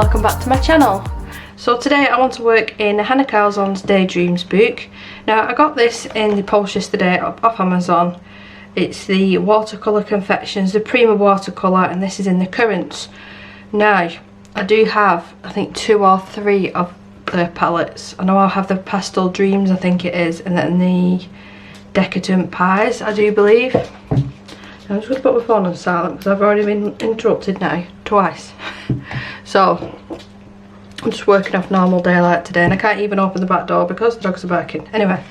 welcome back to my channel. So today I want to work in Hanna Karlzon's Daydreams book. Now I got this in the post yesterday off Amazon. It's the Watercolour confections, the Prima Watercolour, and this is in the currants. Now I do have I think 2 or 3 of the palettes. I know I have the Pastel Dreams, I think it is, and then the Decadent Pies, I do believe. I'm just going to put my phone on silent because I've already been interrupted now twice. So I'm just working off normal daylight today and I can't even open the back door because the dogs are barking. Anyway,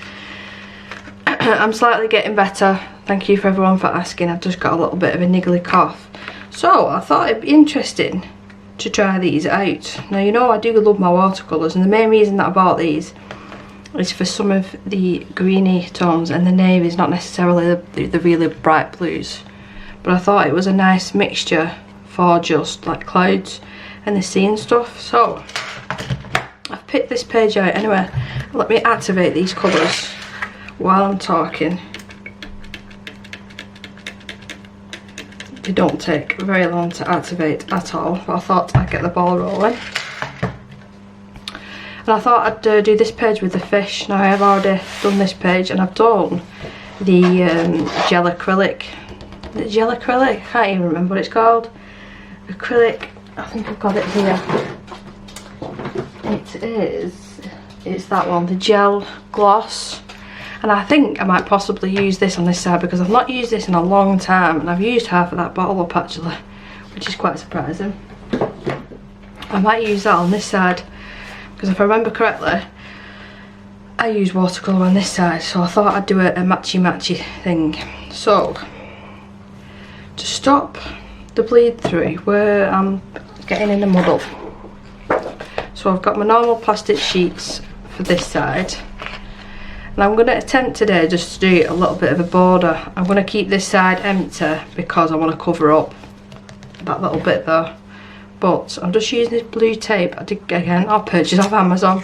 I'm slightly getting better. Thank you for everyone for asking. I've just got a little bit of a niggly cough. So I thought it'd be interesting to try these out. Now you know I do love my watercolours, and the main reason that I bought these is for some of the greeny tones and the navies, not necessarily the really bright blues. But I thought it was a nice mixture for just like clouds and the sea and stuff. So I've picked this page out anyway. Let me activate these colours while I'm talking. They don't take very long to activate at all, but I thought I'd get the ball rolling. And I thought I'd do this page with the fish. Now I have already done this page and I've done the gel acrylic. The gel acrylic? I can't even remember what it's called. Acrylic, I think I've got it here. It's that one, the gel gloss. And I think I might possibly use this on this side because I've not used this in a long time, and I've used half of that bottle up actually, which is quite surprising. I might use that on this side because if I remember correctly, I use watercolour on this side, so I thought I'd do a matchy thing. So to stop the bleed through where I'm getting in a muddle, so I've got my normal plastic sheets for this side. And I'm going to attempt today just to do a little bit of a border. I'm going to keep this side empty because I want to cover up that little bit there. But I'm just using this blue tape. I did again, I'll purchase off Amazon.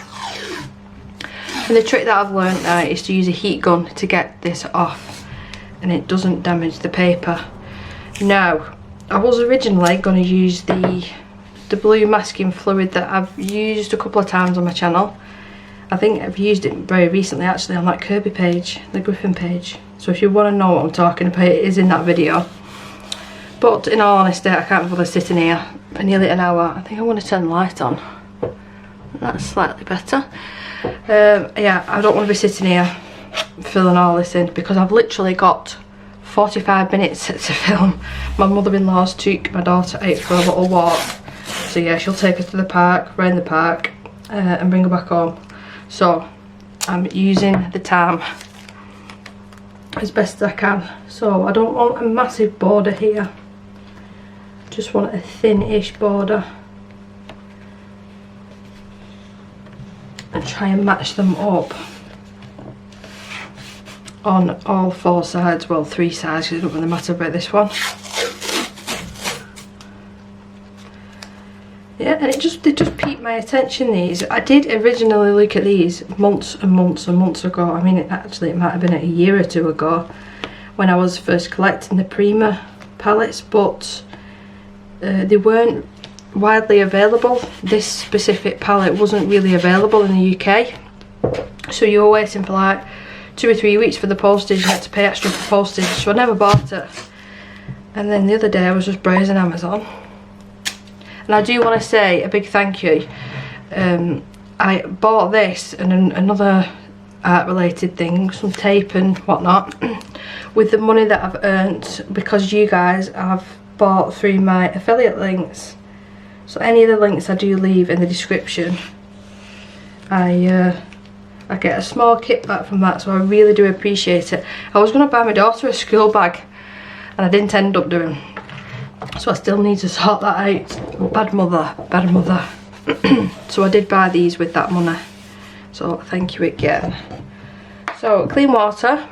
And the trick that I've learned now is to use a heat gun to get this off, and it doesn't damage the paper. Now, I was originally going to use the blue masking fluid that I've used a couple of times on my channel. I think I've used it very recently actually on that Kirby page, the Griffin page. So if you want to know what I'm talking about, it is in that video. But in all honesty, I can't bother sitting here for nearly an hour. I think I want to turn the light on. That's slightly better. Yeah, I don't want to be sitting here filling all this in because I've literally got 45 minutes to film. My mother-in-law's took my daughter out for a little walk. So yeah, she'll take us to the park, round the park, and bring her back home. So I'm using the time as best as I can. So I don't want a massive border here, just want a thin-ish border, and try and match them up on all 4 sides, well 3 sides because it doesn't really matter about this one. Yeah, and they just piqued my attention, these. I did originally look at these months and months ago. I mean, it might have been a year or 2 ago when I was first collecting the Prima palettes, but they weren't widely available. This specific palette wasn't really available in the UK, so you were waiting for like 2 or 3 weeks for the postage. You had to pay extra for postage, so I never bought it. And then the other day I was just browsing Amazon. And I do want to say a big thank you. I bought this and another art related thing, some tape and whatnot, with the money that I've earned because you guys have bought through my affiliate links. So any of the links I do leave in the description, I get a small kickback from that, so I really do appreciate it. I was going to buy my daughter a school bag and I didn't end up doing. So I still need to sort that out. Bad mother. So I did buy these with that money, so thank you again. So clean water.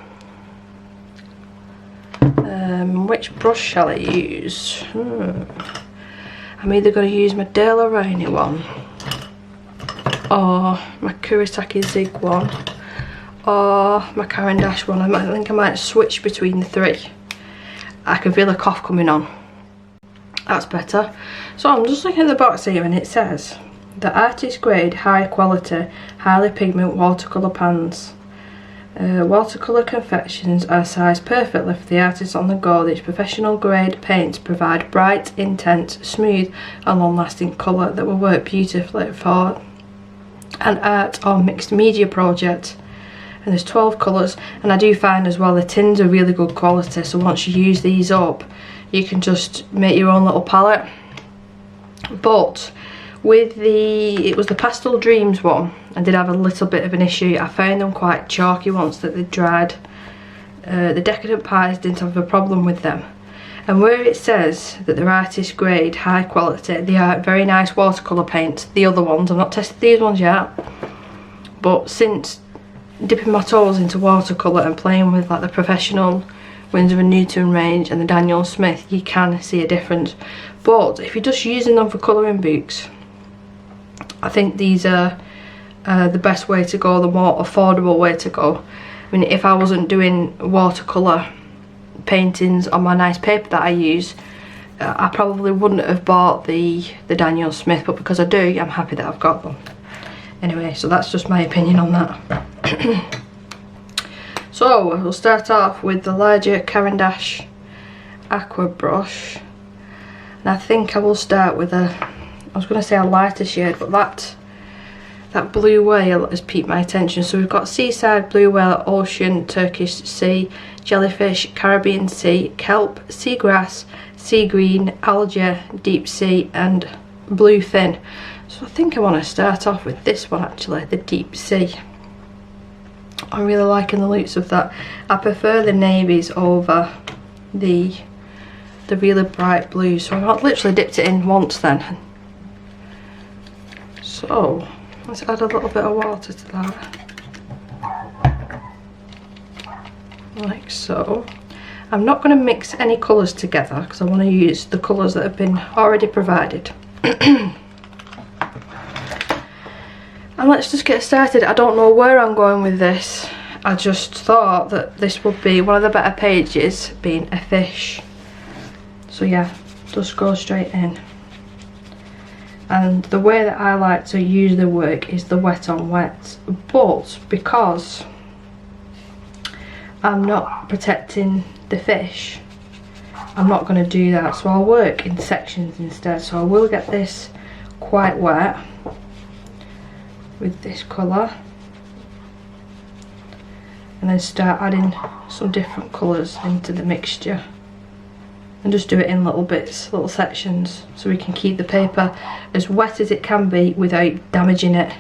Which brush shall I use? I'm either going to use my De La Rainey one, or my Kuretake Zig one, or my Caran d'Ache one. I think I might switch between the 3. I can feel a cough coming on. That's better. So I'm just looking at the box here and it says the artist grade, high quality, highly pigment watercolour pans. Watercolour confections are sized perfectly for the artist on the go. These professional grade paints provide bright, intense, smooth and long lasting colour that will work beautifully for an art or mixed media project. And there's 12 colours, and I do find as well the tins are really good quality, so once you use these up you can just make your own little palette. But with it was the Pastel Dreams one, I did have a little bit of an issue. I found them quite chalky once that they dried. The Decadent Pies didn't have a problem with them. And where it says that they're artist grade, high quality, they are very nice watercolour paints. The other ones, I've not tested these ones yet, but since dipping my toes into watercolour and playing with like the professional Winsor & Newton range and the Daniel Smith, you can see a difference. But if you're just using them for colouring books, I think these are the best way to go, the more affordable way to go. I mean, if I wasn't doing watercolour paintings on my nice paper that I use, I probably wouldn't have bought the Daniel Smith, but because I do, I'm happy that I've got them. Anyway, so that's just my opinion on that. So we'll start off with the larger Caran d'Ache aqua brush, and I think I will start with I was going to say a lighter shade, but that blue whale has piqued my attention. So we've got seaside, blue whale, ocean, Turkish sea, jellyfish, Caribbean sea, kelp, seagrass, sea green, algae, deep sea and blue fin. So I think I want to start off with this one actually, the deep sea. I'm really liking the looks of that. I prefer the navies over the really bright blues, so I've literally dipped it in once then. So let's add a little bit of water to that, like so. I'm not going to mix any colours together because I want to use the colours that have been already provided. And let's just get started. I don't know where I'm going with this. I just thought that this would be one of the better pages, being a fish. So yeah, just go straight in. And the way that I like to usually work is the wet on wet, but because I'm not protecting the fish, I'm not going to do that, so I'll work in sections instead. So I will get this quite wet with this colour and then start adding some different colours into the mixture, and just do it in little bits, little sections, so we can keep the paper as wet as it can be without damaging it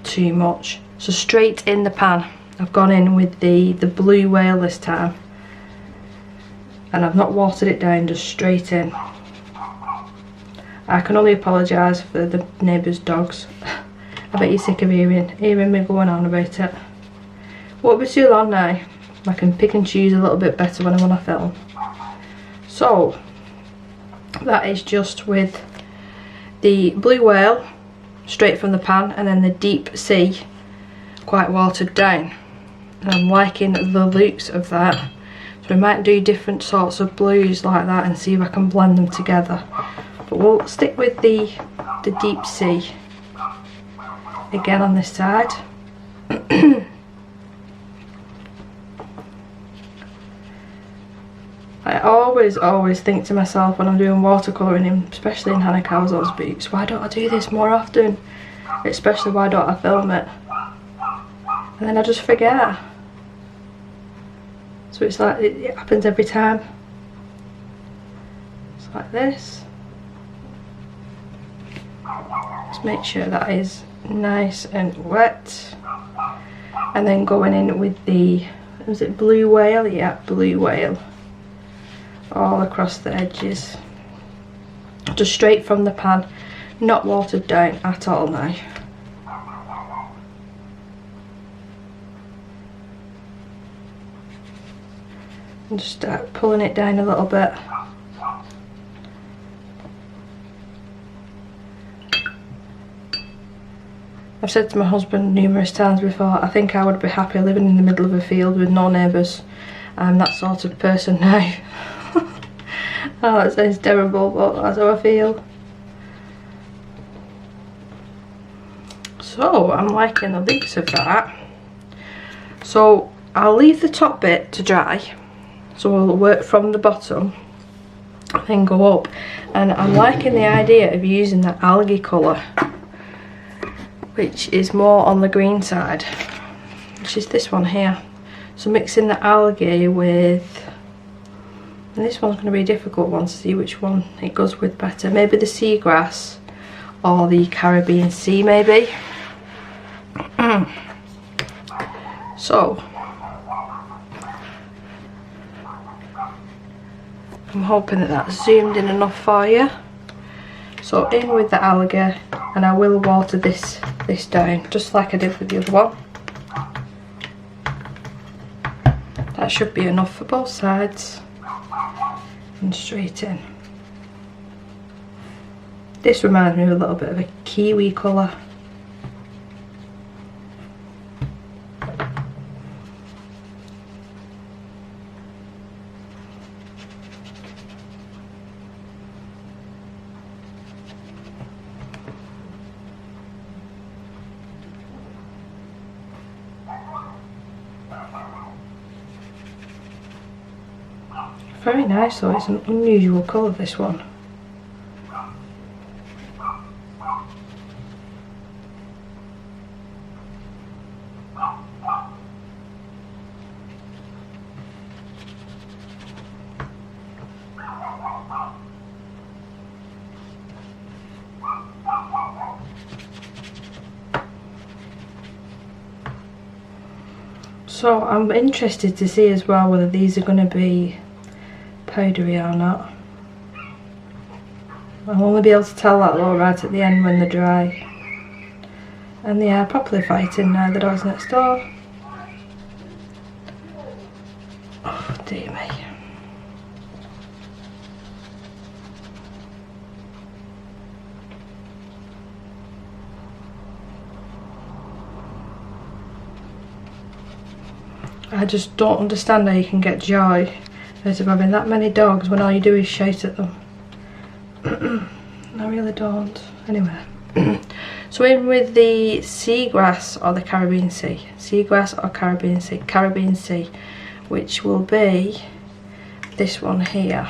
too much. So straight in the pan, I've gone in with the blue whale this time, and I've not watered it down, just straight in. I can only apologise for the neighbours' dogs. I bet you're sick of hearing me going on about it. Won't be too long now. I can pick and choose a little bit better when I'm on a film. So that is just with the blue whale straight from the pan, and then the deep sea quite watered down. And I'm liking the looks of that. So we might do different sorts of blues like that and see if I can blend them together. But we'll stick with the deep sea again on this side. I always think to myself when I'm doing watercolouring, especially in Hanna Karlzon's books, why don't I do this more often? Especially why don't I film it? And then I just forget. So it's like, it happens every time. It's like this. Just make sure that is nice and wet. And then going in with the, was it blue whale? Yeah, blue whale. All across the edges. Just straight from the pan. Not watered down at all now. And just start pulling it down a little bit. I've said to my husband numerous times before, I think I would be happy living in the middle of a field with no neighbours. I'm that sort of person now. Oh, that sounds terrible, but that's how I feel. So I'm liking the looks of that. So I'll leave the top bit to dry. So we'll work from the bottom and then go up. And I'm liking the idea of using the algae colour, which is more on the green side, which is this one here. So mixing the algae with, and this one's going to be a difficult one to see which one it goes with better. Maybe the seagrass or the Caribbean Sea, maybe. So I'm hoping that that's zoomed in enough for you. So in with the algae, and I will water this down just like I did with the other one. That should be enough for both sides. And straight in. This reminds me of a little bit of a kiwi colour. Very nice though, it's an unusual colour, this one. So I'm interested to see as well whether these are going to be powdery or not. I'll only be able to tell that though right at the end when they're dry. And they are properly fighting now, the dogs next door. Oh dear me. I just don't understand how you can get joy out of having that many dogs when all you do is shout at them. I really don't. Anyway, so in with the seagrass or the Caribbean Sea. Seagrass or Caribbean Sea. Caribbean Sea, which will be this one here.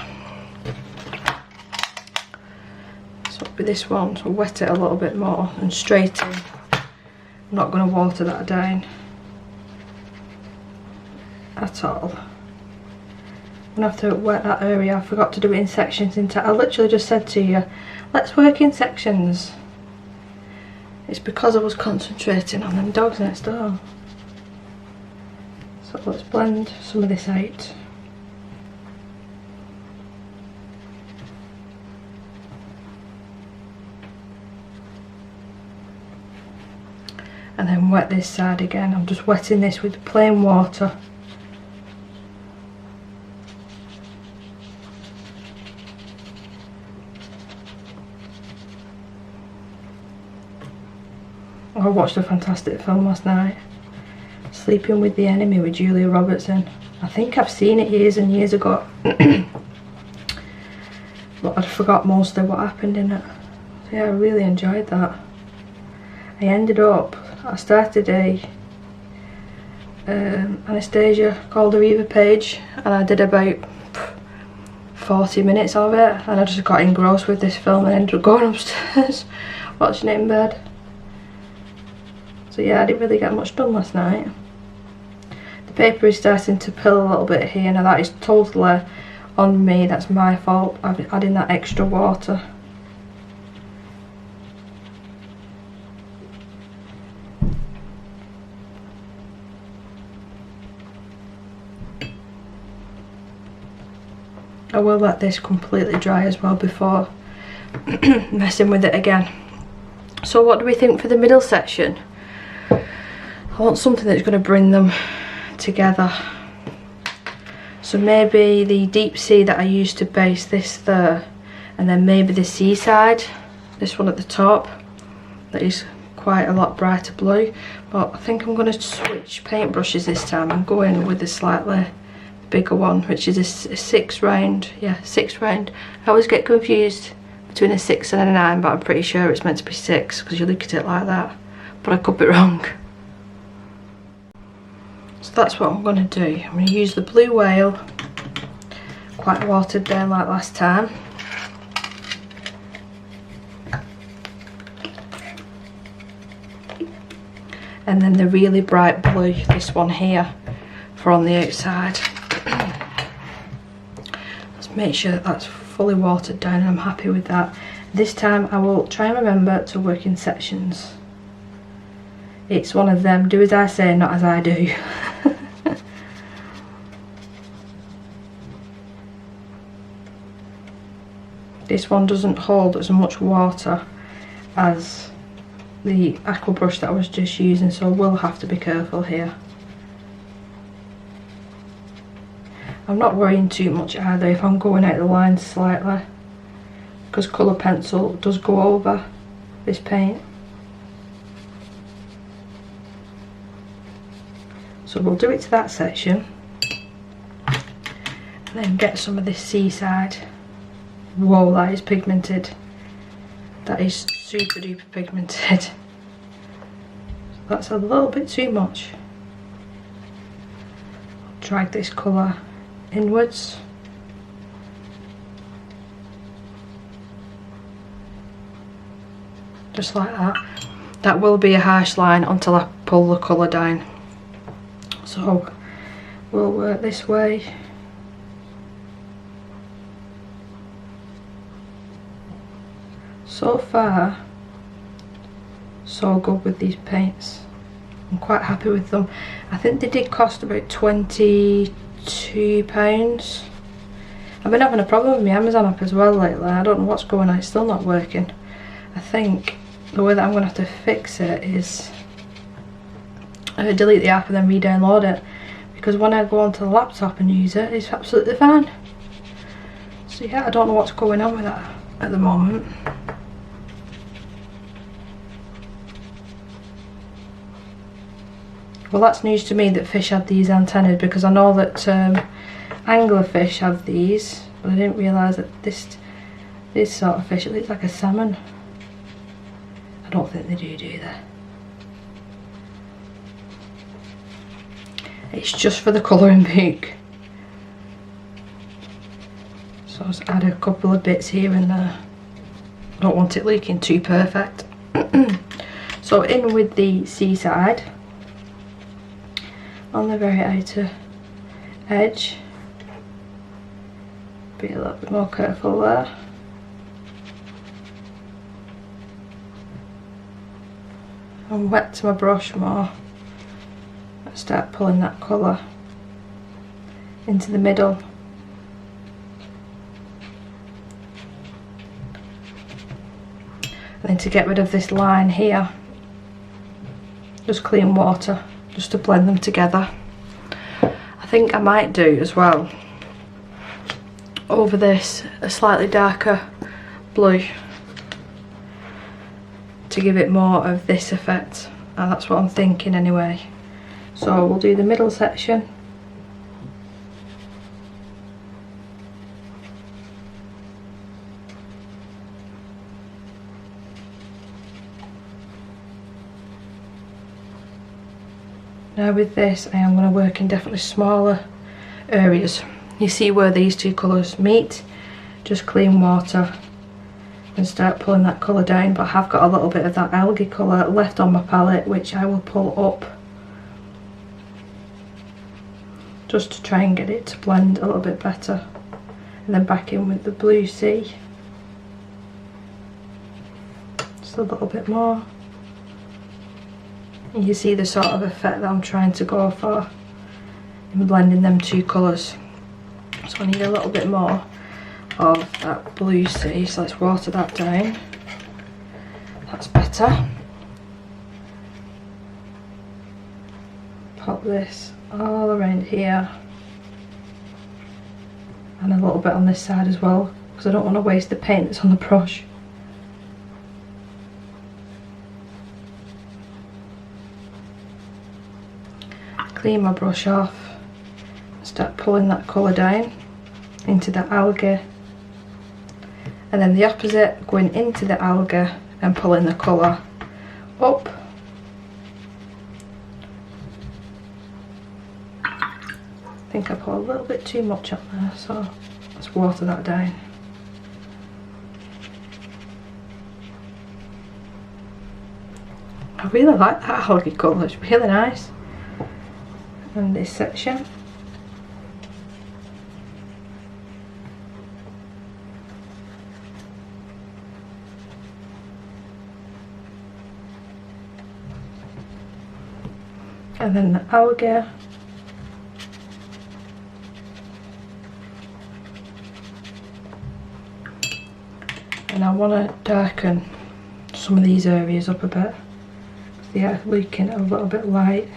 So it'll be this one, so wet it a little bit more and straight in. I'm not going to water that down at all. I'm going to have to wet that area. I forgot to do it in sections. I literally just said to you, let's work in sections. It's because I was concentrating on them dogs next door. So let's blend some of this out. And then wet this side again. I'm just wetting this with plain water. I watched a fantastic film last night, Sleeping with the Enemy with Julia Robertson. I think I've seen it years and years ago, but I forgot most of what happened in it. So yeah, I really enjoyed that. I started a Anastasia Calder page, and I did about 40 minutes of it, and I just got engrossed with this film and ended up going upstairs watching it in bed. So yeah, I didn't really get much done last night. The paper is starting to pill a little bit here. Now that is totally on me, that's my fault. I've been adding that extra water. I will let this completely dry as well before messing with it again. So what do we think for the middle section? I want something that's going to bring them together. So maybe the deep sea that I used to base this there, and then maybe the seaside, this one at the top, that is quite a lot brighter blue. But I think I'm going to switch paintbrushes this time and go in with a slightly bigger one, which is a 6 round. Yeah, 6 round. I always get confused between a 6 and a 9, but I'm pretty sure it's meant to be 6 because you look at it like that, but I could be wrong. So that's what I'm going to do. I'm going to use the blue whale, quite watered down like last time. And then the really bright blue, this one here, for on the outside. Let's make sure that that's fully watered down and I'm happy with that. This time I will try and remember to work in sections. It's one of them, do as I say, not as I do. This one doesn't hold as much water as the aqua brush that I was just using, so I will have to be careful here. I'm not worrying too much either if I'm going out the lines slightly, because colour pencil does go over this paint. So we'll do it to that section and then get some of this seaside. Whoa, that is pigmented. That is super duper pigmented. That's a little bit too much. Drag this colour inwards. Just like that. That will be a harsh line until I pull the colour down. So we'll work this way. So far, so good with these paints. I'm quite happy with them. I think they did cost about £22. I've been having a problem with my Amazon app as well lately. I don't know what's going on, it's still not working. I think the way that I'm going to have to fix it is delete the app and then re-download it, because when I go onto the laptop and use it, it's absolutely fine. So yeah, I don't know what's going on with that at the moment. Well, that's news to me that fish have these antennae, because I know that anglerfish have these, but I didn't realise that this sort of fish, it looks like a salmon. I don't think they do they? It's just for the colouring book. So I'll just add a couple of bits here and there. I don't want it looking too perfect. So in with the seaside. On the very outer edge, be a little bit more careful there. And wet my brush more and start pulling that colour into the middle. And then to get rid of this line here, just clean water, just to blend them together. I think I might do as well over this a slightly darker blue to give it more of this effect, and that's what I'm thinking anyway. So we'll do the middle section. Now with this I am going to work in definitely smaller areas. You see where these two colours meet, just clean water and start pulling that colour down, but I have got a little bit of that algae colour left on my palette which I will pull up just to try and get it to blend a little bit better, and then back in with the blue sea, just a little bit more. You see the sort of effect that I'm trying to go for in blending them two colours. So I need a little bit more of that blue sea, so let's water that down. That's better. Pop this all around here and a little bit on this side as well, because I don't want to waste the paint that's on the brush. Clean my brush off, start pulling that colour down into the algae, and then the opposite, going into the algae and pulling the colour up. I think I put a little bit too much on there, so let's water that down. I really like that algae colour, it's really nice. And this section. And then the algae. And I want to darken some of these areas up a bit. They are looking a little bit light.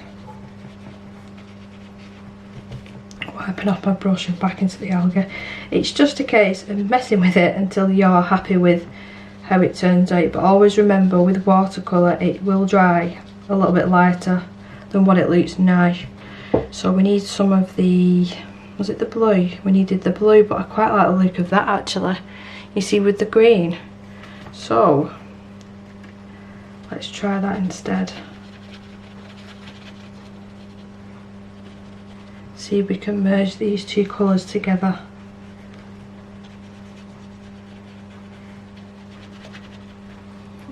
Wiping off my brush and back into the algae. It's just a case of messing with it until you're happy with how it turns out. But always remember, with watercolour it will dry a little bit lighter than what it looks now. So we need some of the, was it the blue? We needed the blue, but I quite like the look of that actually. You see, with the green. So let's try that instead. See if we can merge these two colours together.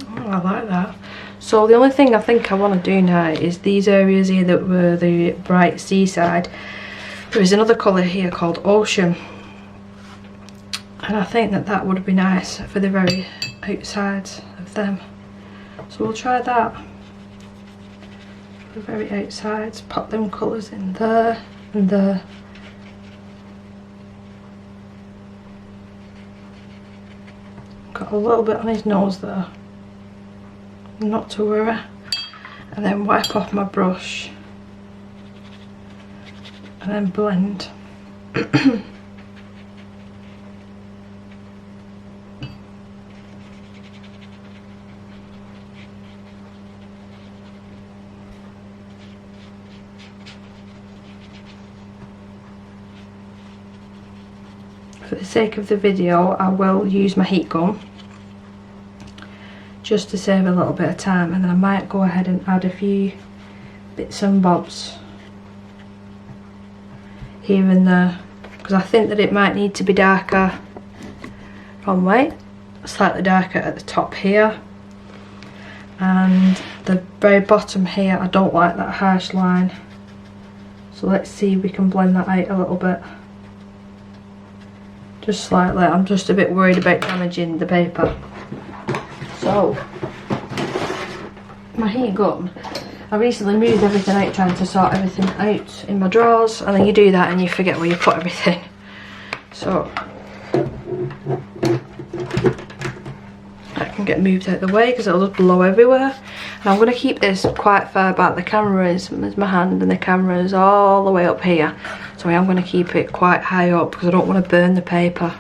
Oh, I like that. So the only thing I think I want to do now is these areas here that were the bright seaside. There is another colour here called Ocean, and I think that that would be nice for the very outside of them. So we'll try that for the very outsides. Pop them colours in there and there. Got a little bit on his nose there, not to worry. And then wipe off my brush and then blend. For the sake of the video, I will use my heat gun just to save a little bit of time, and then I might go ahead and add a few bits and bobs here and there, because I think that it might need to be darker from white, slightly darker at the top here, and the very bottom here I don't like that harsh line, so let's see if we can blend that out a little bit. Just slightly. I'm just a bit worried about damaging the paper. So, my heat gun, I recently moved everything out, trying to sort everything out in my drawers, and then you do that and you forget where you put everything. So, that can get moved out of the way because it'll just blow everywhere. And I'm going to keep this quite far back. The camera is, there's my hand, and the camera is all the way up here. So I am going to keep it quite high up because I don't want to burn the paper.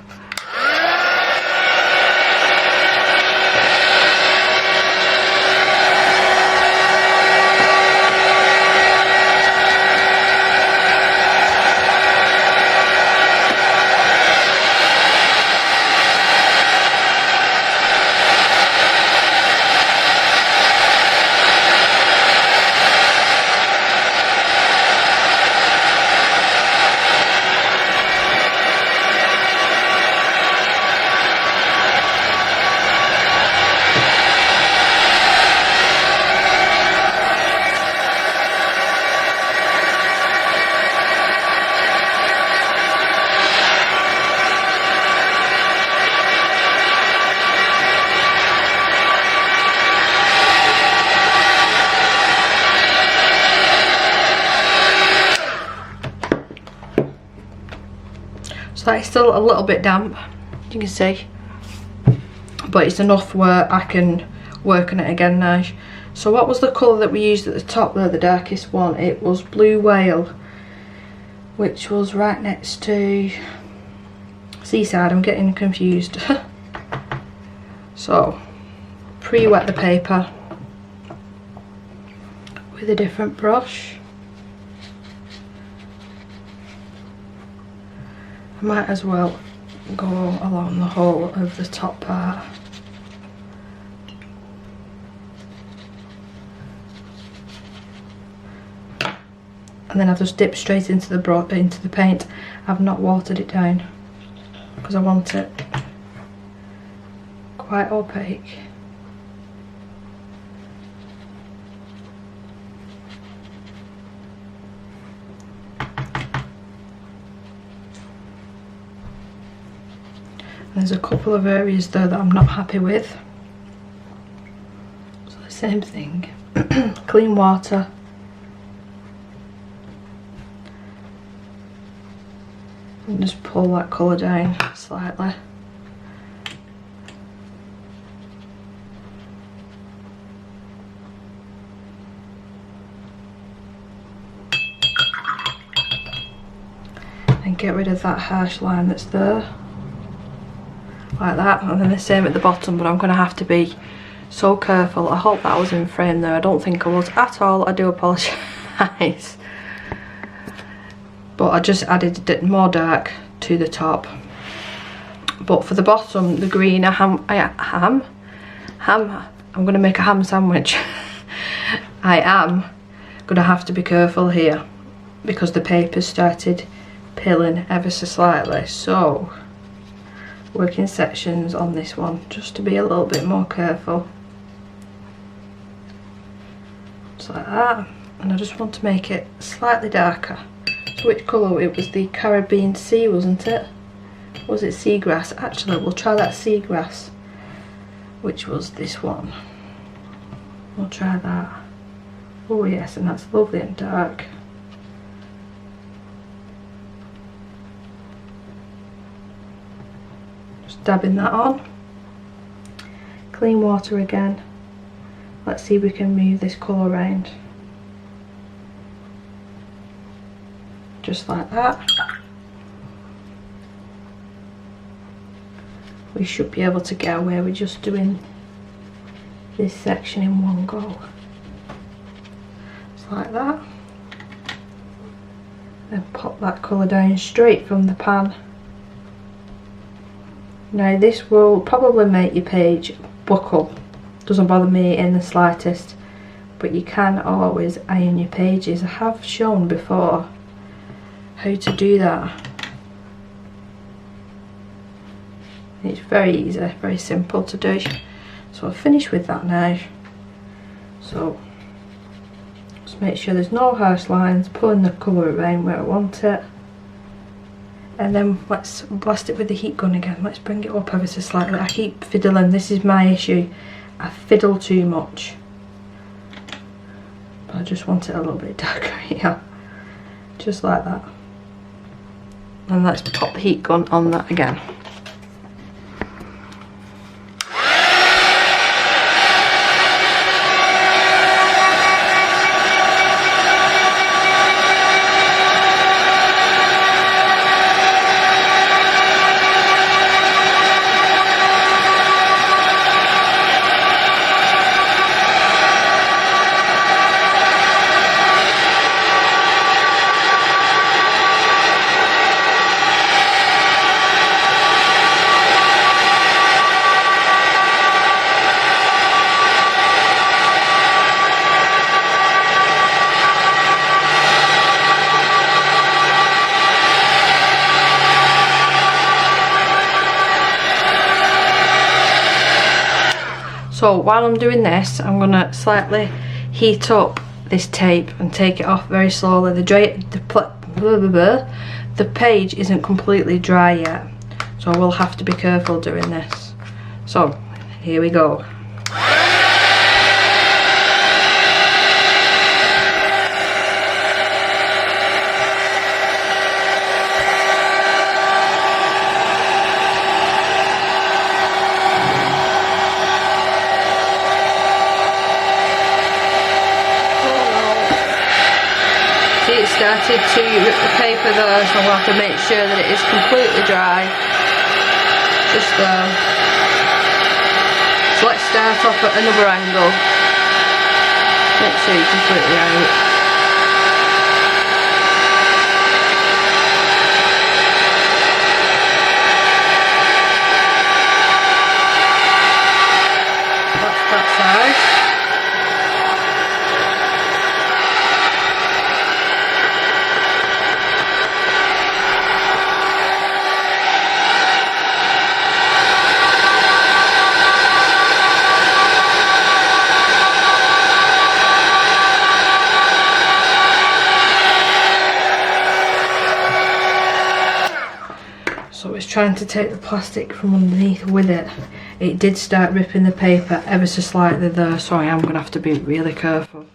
So that is still a little bit damp, you can see, but it's enough where I can work on it again now. So what was the colour that we used at the top there, the darkest one? It was Blue Whale, which was right next to Seaside. I'm getting confused. So, pre-wet the paper with a different brush. might as well go along the whole of the top part. And then I've just dipped straight into the paint. I've not watered it down because I want it quite opaque. There's a couple of areas though that I'm not happy with. So the same thing. Clean water. And just pull that colour down slightly. And get rid of that harsh line that's there. Like that, and then the same at the bottom, but I'm going to have to be so careful. I hope that was in frame there. I don't think I was at all. I do apologise. But I just added more dark to the top. But for the bottom, the green, I'm going to make a ham sandwich. I am going to have to be careful here because the paper's started peeling ever so slightly. So work in sections on this one just to be a little bit more careful. Just like that. And I just want to make it slightly darker. So which colour? It was the Caribbean Sea, wasn't it? Or was it seagrass? Actually, we'll try that seagrass, which was this one. We'll try that. Oh yes, and that's lovely and dark. Dabbing that on. Clean water again. Let's see if we can move this colour around. Just like that. We should be able to get away with just doing this section in one go. Just like that. Then pop that colour down straight from the pan. Now this will probably make your page buckle, doesn't bother me in the slightest, but you can always iron your pages. I have shown before how to do that. It's very easy, very simple to do. So I'll finish with that now. So just make sure there's no harsh lines, pulling the colour around where I want it. And then let's blast it with the heat gun again. Let's bring it up ever so slightly. I keep fiddling, this is my issue. I fiddle too much. But I just want it a little bit darker here. Just like that. And let's pop the heat gun on that again. So while I'm doing this, I'm going to slightly heat up this tape and take it off very slowly. The page isn't completely dry yet, so I will have to be careful doing this. So here we go. It started to rip the paper there, so I'm going to have to make sure that it is completely dry. Just there. So let's start off at another angle. Make sure you're completely out. trying to take the plastic from underneath with it, it did start ripping the paper ever so slightly there, so I am going to have to be really careful.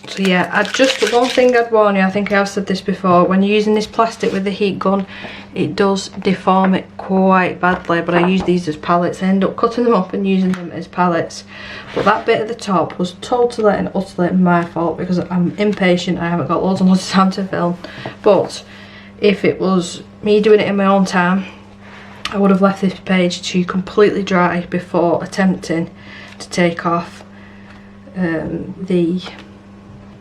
So yeah, just one thing I'd warn you, I think I have said this before, when you're using this plastic with the heat gun, it does deform it quite badly, but I use these as pallets. I end up cutting them up and using them as pallets. But that bit at the top was totally and utterly my fault because I'm impatient, I haven't got loads and loads of time to film. But if it was me doing it in my own time, I would have left this page to completely dry before attempting to take off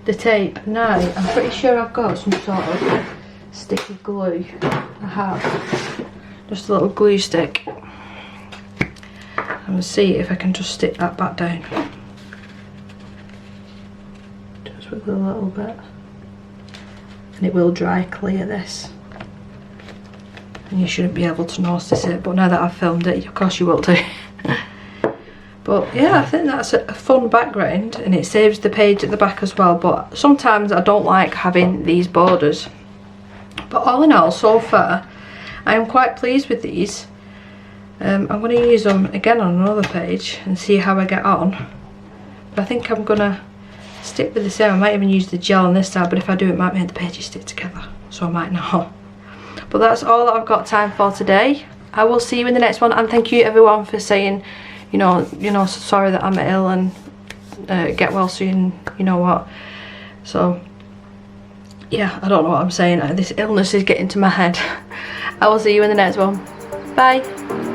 the tape. Now, I'm pretty sure I've got some sort of sticky glue. I have. Just a little glue stick. I'm going to see if I can just stick that back down. Just with a little bit. And it will dry clear, this. And you shouldn't be able to notice it, but now that I've filmed it, of course you will do. But yeah, I think that's a fun background, and it saves the page at the back as well. But sometimes I don't like having these borders. But all in all, so far, I am quite pleased with these. I'm going to use them again on another page and see how I get on. But I think I'm going to stick with the same. I might even use the gel on this side, but if I do, it might make the pages stick together. So I might not. But that's all that I've got time for today. I will see you in the next one, and thank you everyone for saying, you know, sorry that I'm ill, and get well soon, you know what. So yeah, I don't know what I'm saying. This illness is getting to my head. I will see you in the next one. Bye.